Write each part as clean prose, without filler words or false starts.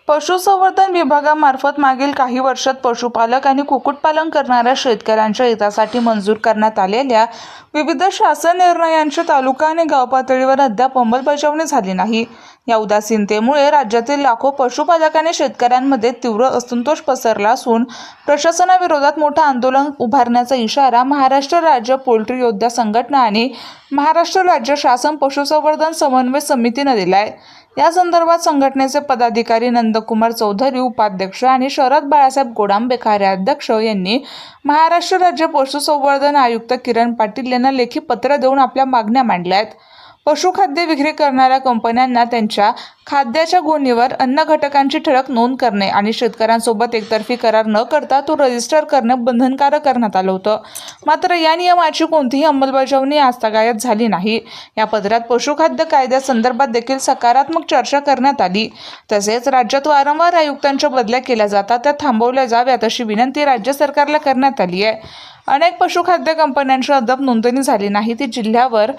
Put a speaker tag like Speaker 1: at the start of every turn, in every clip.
Speaker 1: पशुसंवर्धन विभागामार्फत मागील काही वर्षात पशुपालक आणि कुक्कुटपालन करणाऱ्या शेतकऱ्यांच्या हितासाठी मंजूर करण्यात आलेल्या विविध शासन निर्णयांची तालुका आणि गाव पातळीवर अद्याप अंमलबजावणी झाली नाही। या उदासीनतेमुळे राज्यातील लाखो पशुपालक आणि शेतकऱ्यांमध्ये तीव्र असंतोष पसरला असून प्रशासनाविरोधात मोठं आंदोलन उभारण्याचा इशारा महाराष्ट्र राज्य पोल्ट्री योद्धा संघटना आणि महाराष्ट्र राज्य शासन पशुसंवर्धन समन्वय समितीने दिला आहे। या संदर्भात संघटनेचे पदाधिकारी नंदकुमार चौधरी उपाध्यक्ष आणि शरद बाळासाहेब गोडांबे कार्याध्यक्ष यांनी महाराष्ट्र राज्य पशुसंवर्धन आयुक्त किरण पाटील यांना लेखी पत्र देऊन आपल्या मागण्या मांडल्या आहेत। पशुखाद्य विक्री करणाऱ्या कंपन्यांना त्यांच्या खाद्याच्या गोणीवर अन्न घटकांची ठळक नोंद करणे आणि शेतकऱ्यांसोबत एकतर्फी करार न करता तो रजिस्टर करणे बंधनकारक करण्यात आलं होतं। मात्र या नियमाची कोणतीही अंमलबजावणी आजतागायत झाली नाही। या पत्रात पशुखाद्य कायद्यासंदर्भात देखील सकारात्मक चर्चा करण्यात आली। तसेच राज्यात वारंवार आयुक्तांच्या बदल्या केल्या जातात त्या थांबवल्या जाव्यात अशी विनंती राज्य सरकारला करण्यात आली आहे। अनेक पशुखाद्य कंपन्यांची अद्याप नोंदणी झाली नाही ती जिल्ह्यावर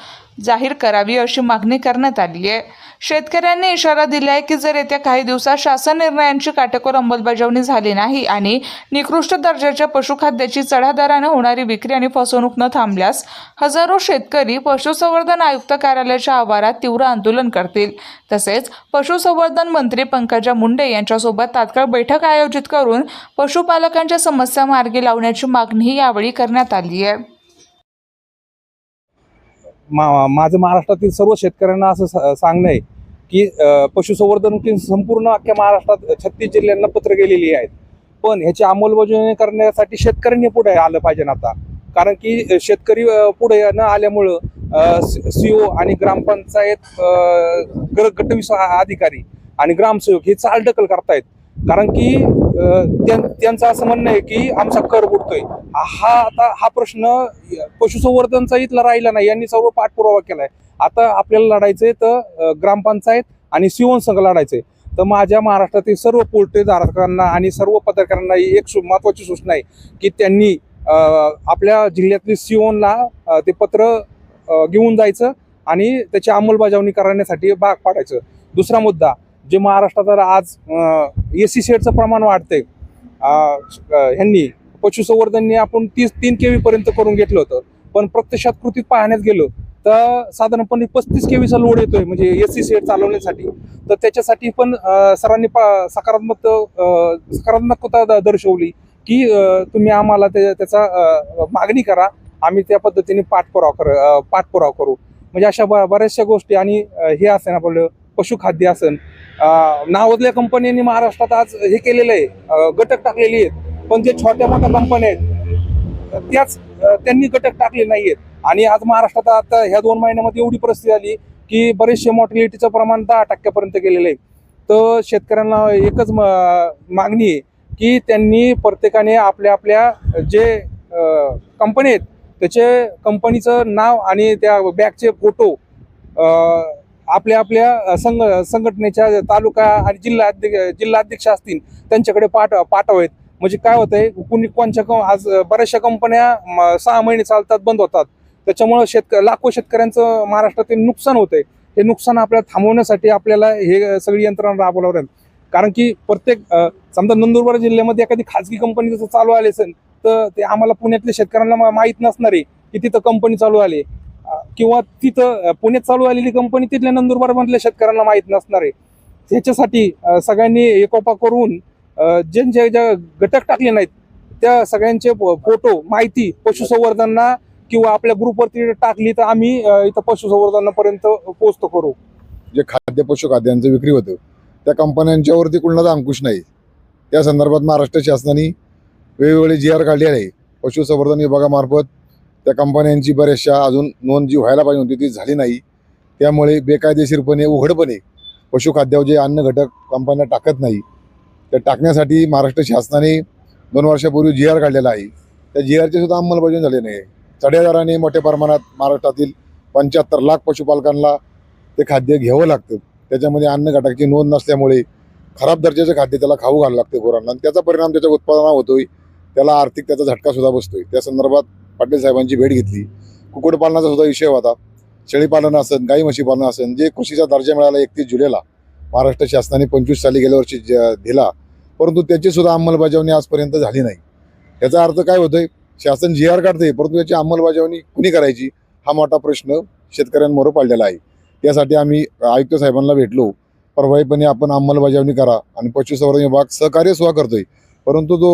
Speaker 1: जाहीर करावी अशी मागणी करण्यात आली आहे। शेतकऱ्यांनी इशारा दिला आहे की जर येत्या काही दिवसात शासन निर्णयांची काटेकोर अंमलबजावणी झाली नाही आणि निकृष्ट दर्जाच्या पशुखाद्याची चढ्या दराने होणारी विक्री आणि फसवणूक न थांबल्यास हजारो शेतकरी पशुसंवर्धन आयुक्त कार्यालयाच्या आवारात तीव्र आंदोलन करतील। तसेच पशुसंवर्धन मंत्री पंकजा मुंडे यांच्यासोबत तात्काळ बैठक आयोजित करून पशुपालकांच्या समस्या मार्गी लावण्याची मागणीही यावेळी करण्यात आली आहे।
Speaker 2: माझं महाराष्ट्रातील सर्व शेतकऱ्यांना असं सांगणं आहे की पशुसंवर्धन संपूर्ण अख्ख्या महाराष्ट्रात 36 जिल्ह्यांना पत्र गेलेली आहेत, पण ह्याची अंमलबजावणी करण्यासाठी शेतकऱ्यांनी पुढे आलं पाहिजे आता। कारण की शेतकरी पुढे न आल्यामुळं सीओ आणि ग्रामपंचायत गट अधिकारी आणि ग्रामसेवक हे चालढकल करतायत। कारण की त्यांचं असं म्हणणं आहे की आमचा कर बुडतोय। हा प्रश्न पशुसंवर्धनचा इथला राहिला नाही, यांनी सर्व पाठपुरावा केलाय। आता आपल्याला लढायचंय तर ग्रामपंचायत आणि सीओन संघ लढायचंय। तर माझ्या महाराष्ट्रातील सर्व पोल्ट्री धारकांना आणि सर्व पत्रकारांना एक महत्वाची सूचना आहे की त्यांनी आपल्या जिल्ह्यातील सीओनला ते पत्र घेऊन जायचं आणि त्याची अंमलबजावणी करण्यासाठी भाग पाडायचं। दुसरा मुद्दा, जे महाराष्ट्रात आज एसी शेडचं प्रमाण वाढतंय, ह्यांनी पशुसंवर्धनने आपण 3 KV पर्यंत करून घेतलं होतं, पण प्रत्यक्षात कृतीत पाहण्यात गेलो तर साधारणपणे 35 KVचा लोड येतोय म्हणजे एसी शेड चालवण्यासाठी। तर त्याच्यासाठी पण सरांनी सकारात्मकता दर्शवली की तुम्ही आम्हाला त्याचा मागणी करा, आम्ही त्या पद्धतीने पाठपुरावा करू। म्हणजे अशा बऱ्याचशा गोष्टी आणि हे असेल आपलं पशुखाद्य असेल, नावाजलेल्या कंपन्यांनी महाराष्ट्रात आज हे केलेलं आहे, घटक टाकलेली आहेत, पण जे छोट्या मोठ्या कंपन्या आहेत त्यांनी घटक टाकले नाहीयेत। आणि आज महाराष्ट्रात आता ह्या 2 महिन्यामध्ये एवढी परिस्थिती आली की बरेचसे मॉर्टिलिटीचं प्रमाण 10% गेलेलं आहे। तर शेतकऱ्यांना एकच मागणी आहे की त्यांनी प्रत्येकाने आपल्या जे कंपनी आहेत त्याचे कंपनीचं नाव आणि त्या बॅगचे फोटो आपल्या संघटनेच्या तालुका आणि जिल्हा अध्यक्ष असतील त्यांच्याकडे पाठवावेत। म्हणजे काय होतंय, आज बऱ्याचशा कंपन्या 6 महिने चालतात, बंद होतात, त्याच्यामुळे लाखो शेतकऱ्यांचं महाराष्ट्रातील नुकसान होतंय। हे नुकसान आपल्याला थांबवण्यासाठी आपल्याला हे सगळी यंत्रणा राबवणार आहे। कारण की प्रत्येक समजा नंदुरबार जिल्ह्यामध्ये एखादी खाजगी कंपनी जसं चालू आली असेल तर ते आम्हाला पुण्यातल्या शेतकऱ्यांना माहीत नसणार आहे की तिथं कंपनी चालू आली, किंवा तिथं पुण्यात चालू आलेली कंपनी तिथल्या नंदुरबार मधल्या शेतकऱ्यांना माहीत नसणार आहे। ह्याच्यासाठी सगळ्यांनी एकोपा करून ज्या घटक टाकले नाहीत त्या सगळ्यांचे फोटो माहिती पशुसंवर्धनना किंवा आपल्या ग्रुपवरती टाकली तर आम्ही इथं पशुसंवर्धनापर्यंत पोहोचतो करू।
Speaker 3: जे पशुखाद्यांचं विक्री होतं त्या कंपन्यांच्यावरती कुणाचा अंकुश नाही। त्या संदर्भात महाराष्ट्र शासनाने वेगवेगळे GR काढले आहे। पशुसंवर्धन विभागामार्फत त्या कंपन्यांची बऱ्याचशा अजून नोंद जी व्हायला पाहिजे होती ती झाली नाही। त्यामुळे बेकायदेशीरपणे उघडपणे पशुखाद्यावर जे अन्न घटक कंपन्या टाकत नाही त्या टाकण्यासाठी महाराष्ट्र शासनाने 2 वर्षापूर्वी GR काढलेला आहे। त्या GRची सुद्धा अंमलबजावणी झाली नाही। चढ्या दराने मोठ्या प्रमाणात महाराष्ट्रातील 75 लाख पशुपालकांना ते खाद्य घ्यावं लागतं। त्याच्यामध्ये अन्न घटकाची नोंद नसल्यामुळे खराब दर्जाचं खाद्य त्याला खाऊ घालावं लागते पोरांना आणि त्याचा परिणाम त्याच्या उत्पादनावर होतोय, त्याला आर्थिक त्याचा झटका सुद्धा बसतोय। त्या संदर्भात पाटील साहेबांची भेट घेतली। कुक्कुटपालनाचा सुद्धा विषय होता, शेळीपालन असेल, गाई म्हशी पालन असेल, जे कृषीचा दर्जा मिळाला 31 जुलैला महाराष्ट्र शासनाने 25 साली गेल्या वर्षी दिला, परंतु त्याची सुद्धा अंमलबजावणी आजपर्यंत झाली नाही. याचा अर्थ काय होतोय, शासन जी आर काढते परंतु याची अंमलबजावणी कुणी करायची हा मोठा प्रश्न शेतकऱ्यांमोर पडलेला आहे. त्यासाठी आम्ही आयुक्त साहेबांना भेटलो, प्रभावीपणे आपण अंमलबजावणी करा आणि पशुसंवर्धन विभाग सहकार्य सुद्धा करतोय, परंतु जो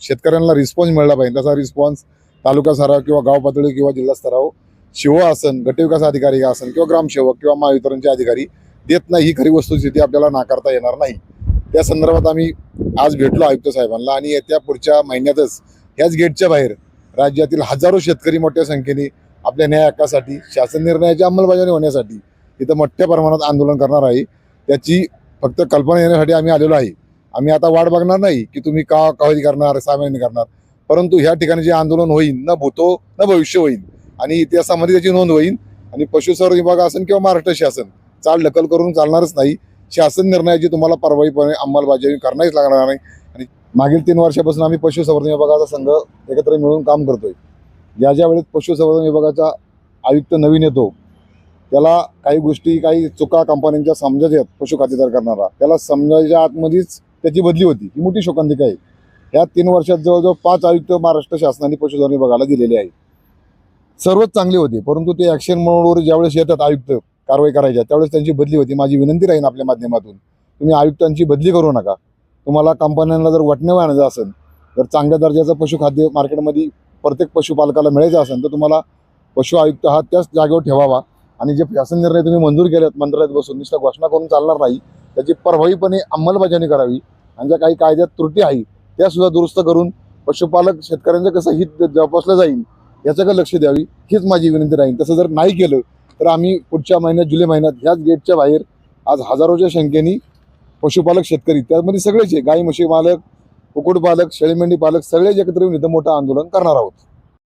Speaker 3: शेतकऱ्यांना रिस्पॉन्स मिळाला पाहिजे तसा रिस्पॉन्स तालुका स्तरावर किंवा गाव पातळी किंवा जिल्हा स्तरावर शिव असन, गटविकास अधिकारी असन किंवा ग्रामसेवक किंवा महावितरणचे अधिकारी देत नाही, ही खरी वस्तुस्थिती आपल्याला नाकारता येणार नाही. त्या संदर्भात आम्ही आज भेटलो आयुक्त साहेबांना आणि येत्या पुढच्या महिन्यातच ह्याच गेटच्या बाहेर राज्यातील हजारो शेतकरी मोठ्या संख्येने आपल्या न्याय हक्कासाठी, शासन निर्णयाची अंमलबजावणी होण्यासाठी इथं मोठ्या प्रमाणात आंदोलन करणार आहे. त्याची फक्त कल्पना येण्यासाठी आम्ही आलेलो आहे. आम्ही आता वाट बघणार नाही की तुम्ही का कधी करणार, 6 महिने करणार, परंतु ह्या ठिकाणी जे आंदोलन होईल न भूतो न भविष्य होईल आणि इतिहासामध्ये त्याची नोंद होईल आणि पशुसंवर्धन विभाग असेल किंवा महाराष्ट्र शासन चाल ढकल करून चालणारच नाही. शासन निर्णयाची तुम्हाला प्रभावीपणे अंमलबजावणी करण्याच लागणार नाही. आणि मागील 3 वर्षापासून आम्ही पशुसंवर्धन विभागाचा संघ एकत्र मिळून काम करतोय. ज्या वेळेस पशुसंवर्धन विभागाचा आयुक्त नवीन येतो त्याला काही गोष्टी, काही चुका कंपन्यांच्या समजत आहेत, पशु खातेदार करणारा त्याला समजायच्या आतमध्येच त्याची बदली होती. ही मोठी शोकांतिका आहे. ह्या 3 वर्षात जवळजवळ 5 आयुक्त महाराष्ट्र शासनाने पशुसंवर्धन विभागाला दिलेले आहेत. सर्वच चांगले होते, परंतु ते ॲक्शन मोडवर ज्यावेळेस येतात आयुक्त कारवाई करायच्या त्यावेळेस त्यांची बदली होती. माझी विनंती राहील आपल्या माध्यमातून, तुम्ही आयुक्तांची बदली करू नका. तुम्हाला कंपन्यांना जर वटणे आणायचं असेल, जर चांगल्या दर्जाचं पशुखाद्य मार्केटमध्ये प्रत्येक पशुपालकाला मिळायचं असेल तर तुम्हाला पशु आयुक्त हा त्याच जागेवर ठेवावा आणि जे शासन निर्णय तुम्ही मंजूर केलेत मंत्रालयात बसून नुसतं घोषणा करून चालणार नाही, त्याची प्रभावीपणे अंमलबजावणी करावी आणि ज्या काही कायद्यात त्रुटी आहे त्या सुद्धा दुरुस्त करून पशुपालक शेतकऱ्यांचं कसं हित जोपासलं जाईल याच्याकडे लक्ष द्यावी, हीच माझी विनंती राहील. तसं जर नाही केलं तर आम्ही पुढच्या महिन्यात, जुलै महिन्यात ह्याच गेटच्या बाहेर आज हजारोच्या संख्येने पशुपालक शेतकरी, त्यामध्ये सगळेच गाई म्हशी मालक, कुक्कुटपालक, शेळीमेंढी पालक सगळेच एकत्र येऊन इथं मोठं आंदोलन करणार आहोत.